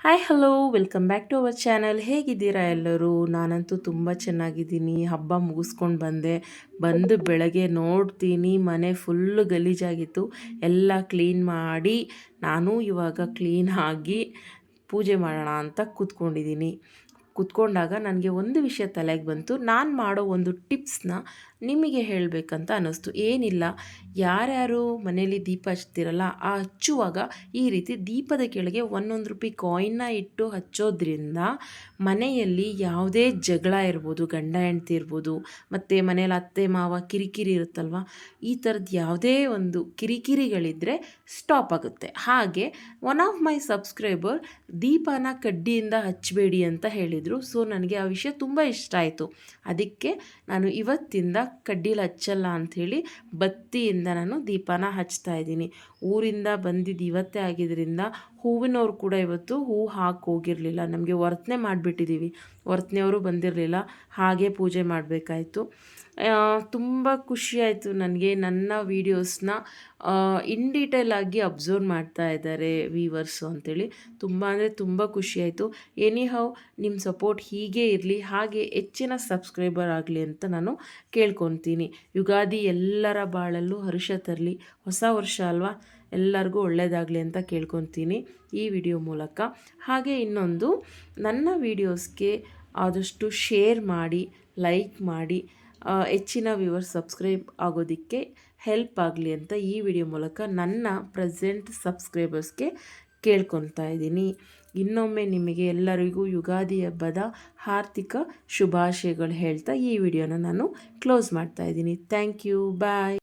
Hi hello welcome back to our channel. ಹೇಗಿದ್ದೀರಾ ಎಲ್ಲರೂ? ನಾನಂತೂ ತುಂಬ ಚೆನ್ನಾಗಿದ್ದೀನಿ. ಹಬ್ಬ ಮುಗಿಸ್ಕೊಂಡು ಬಂದು ಬೆಳಗ್ಗೆ ನೋಡ್ತೀನಿ ಮನೆ ಫುಲ್ಲು ಗಲೀಜಾಗಿತ್ತು. ಎಲ್ಲ ಕ್ಲೀನ್ ಮಾಡಿ ನಾನು ಇವಾಗ ಕ್ಲೀನ್ ಆಗಿ ಪೂಜೆ ಮಾಡೋಣ ಅಂತ ಕೂತ್ಕೊಂಡಾಗ ನನಗೆ ಒಂದು ವಿಷಯ ತಲೆಗೆ ಬಂತು. ನಾನು ಮಾಡೋ ಒಂದು ಟಿಪ್ಸ್ನ ನಿಮಗೆ ಹೇಳಬೇಕಂತ ಅನ್ನಿಸ್ತು. ಏನಿಲ್ಲ, ಯಾರ್ಯಾರು ಮನೇಲಿ ದೀಪ ಹಚ್ತಿರಲ್ಲ ಆ ಹಚ್ಚುವಾಗ ಈ ರೀತಿ ದೀಪದ ಕೆಳಗೆ ₹1 ಕಾಯಿನ್ನ ಇಟ್ಟು ಹಚ್ಚೋದ್ರಿಂದ ಮನೆಯಲ್ಲಿ ಯಾವುದೇ ಜಗಳ ಇರ್ಬೋದು, ಗಂಡ ಹೆಂಡ್ತಿ ಇರ್ಬೋದು, ಮತ್ತು ಮನೇಲಿ ಅತ್ತೆ ಮಾವ ಕಿರಿಕಿರಿ ಇರುತ್ತಲ್ವ, ಈ ಥರದ್ದು ಯಾವುದೇ ಒಂದು ಕಿರಿಕಿರಿಗಳಿದ್ದರೆ ಸ್ಟಾಪ್ ಆಗುತ್ತೆ. ಹಾಗೆ ಒನ್ ಆಫ್ ಮೈ ಸಬ್ಸ್ಕ್ರೈಬರ್ ದೀಪನ ಕಡ್ಡಿಯಿಂದ ಹಚ್ಚಬೇಡಿ ಅಂತ ಹೇಳಿದರು. ಸೊ ನನಗೆ ಆ ವಿಷಯ ತುಂಬ ಇಷ್ಟ ಆಯಿತು. ಅದಕ್ಕೆ ನಾನು ಇವತ್ತಿಂದ ಕಡ್ಡೀಲಿ ಹಚ್ಚಲ್ಲ ಅಂಥೇಳಿ ಬತ್ತಿಯಿಂದ ನಾನು ದೀಪನ ಹಚ್ತಾ ಇದ್ದೀನಿ. ಊರಿಂದ ಬಂದಿದ್ದು ಇವತ್ತೇ ಆಗಿದ್ದರಿಂದ ಹೂವಿನವ್ರು ಕೂಡ ಇವತ್ತು ಹೂವು ಹಾಕಿ ಹೋಗಿರಲಿಲ್ಲ. ನಮಗೆ ವರ್ತನೆ ಮಾಡಿಬಿಟ್ಟಿದ್ದೀವಿ, ವರ್ತನೆಯವರು ಬಂದಿರಲಿಲ್ಲ, ಹಾಗೆ ಪೂಜೆ ಮಾಡಬೇಕಾಯ್ತು. ತುಂಬ ಖುಷಿಯಾಯಿತು ನನಗೆ. ನನ್ನ ವೀಡಿಯೋಸ್ನ ಇನ್ ಡೀಟೇಲ್ ಆಗಿ ಅಬ್ಸರ್ವ್ ಮಾಡ್ತಾ ಇದ್ದಾರೆ ವೀವರ್ಸು ಅಂಥೇಳಿ ತುಂಬ ಅಂದರೆ ತುಂಬ ಖುಷಿಯಾಯಿತು. ಎನಿಹೌ ನಿಮ್ಮ ಸಪೋರ್ಟ್ ಹೀಗೆ ಇರಲಿ, ಹಾಗೆ ಹೆಚ್ಚಿನ ಸಬ್ಸ್ಕ್ರೈಬರ್ ಆಗಲಿ ಅಂತ ನಾನು ಕೇಳ್ಕೊತೀನಿ. ಯುಗಾದಿ ಎಲ್ಲರ ಬಾಳಲ್ಲೂ ಹರ್ಷ ತರಲಿ. ಹೊಸ ವರ್ಷ ಅಲ್ವಾ, ಎಲ್ಲರಿಗೂ ಒಳ್ಳೆಯದಾಗಲಿ ಅಂತ ಕೇಳ್ಕೊತೀನಿ ಈ ವಿಡಿಯೋ ಮೂಲಕ. ಹಾಗೆ ಇನ್ನೊಂದು, ನನ್ನ ವೀಡಿಯೋಸ್ಗೆ ಆದಷ್ಟು ಶೇರ್ ಮಾಡಿ, ಲೈಕ್ ಮಾಡಿ, ಹೆಚ್ಚಿನ ವ್ಯೂವರ್ಸ್ ಸಬ್ಸ್ಕ್ರೈಬ್ ಆಗೋದಕ್ಕೆ ಹೆಲ್ಪ್ ಆಗಲಿ ಅಂತ ಈ ವಿಡಿಯೋ ಮೂಲಕ ನನ್ನ ಪ್ರೆಸೆಂಟ್ ಸಬ್ಸ್ಕ್ರೈಬರ್ಸ್ಗೆ ಕೇಳ್ಕೊತಾ ಇದ್ದೀನಿ. ಇನ್ನೊಮ್ಮೆ ನಿಮಗೆ ಎಲ್ಲರಿಗೂ ಯುಗಾದಿ ಹಬ್ಬದ ಹಾರ್ದಿಕ ಶುಭಾಶಯಗಳು ಹೇಳ್ತಾ ಈ ವಿಡಿಯೋನ ನಾನು ಕ್ಲೋಸ್ ಮಾಡ್ತಾ ಇದ್ದೀನಿ. Thank you, bye.